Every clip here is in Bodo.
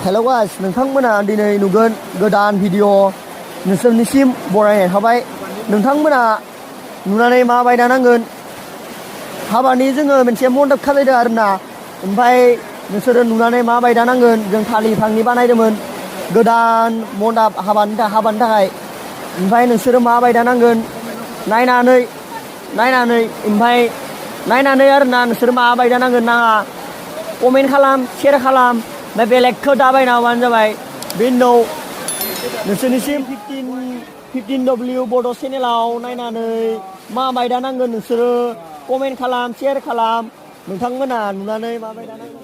Hello guys, नोंथांमोना दिनै नुगोन गोदान भिडिअ नोंसोरनिसिम बरायनाय थाबाय। नोंथांमोना नुनानै माबायदा नांगोन हाबानि जोङो मोनसे मन्दप खालायदों आरोना। ओमफ्राय नोंसोरो नुनानै माबायदा नांगोन जों थालिर बिफांनि बानायदोंमोन गोदान मन्दप हाबानि थाखाय। ओमफ्राय नोंसोरो माबायदा नांगोन नायनानै आरोना नोंसोरो माबायदा नांगोन नाङा कमेन्ट खालाम शेयार खालाम। ओमफ्राय बेलेगखौ दाबायना होबानो जाबाय। बेनि उनाव नोंसोरनिसिम 15W बड' चेनेलाव नायनानै माबायदा नांगोन नोंसोरो कमेन्ट खालाम शेयार खालाम। नोंथांमोना नुनानै माबायदा नांगोन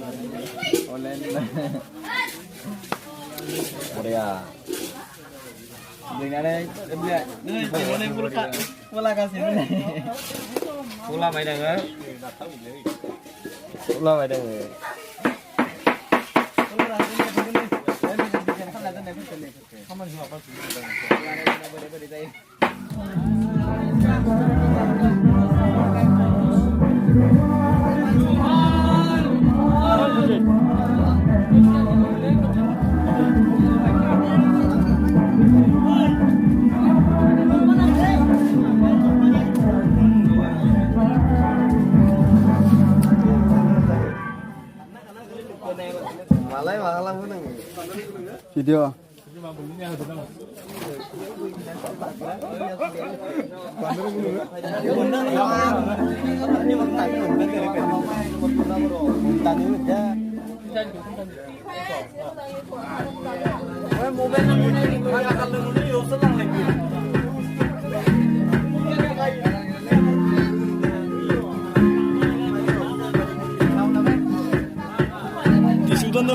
video. Di Sudan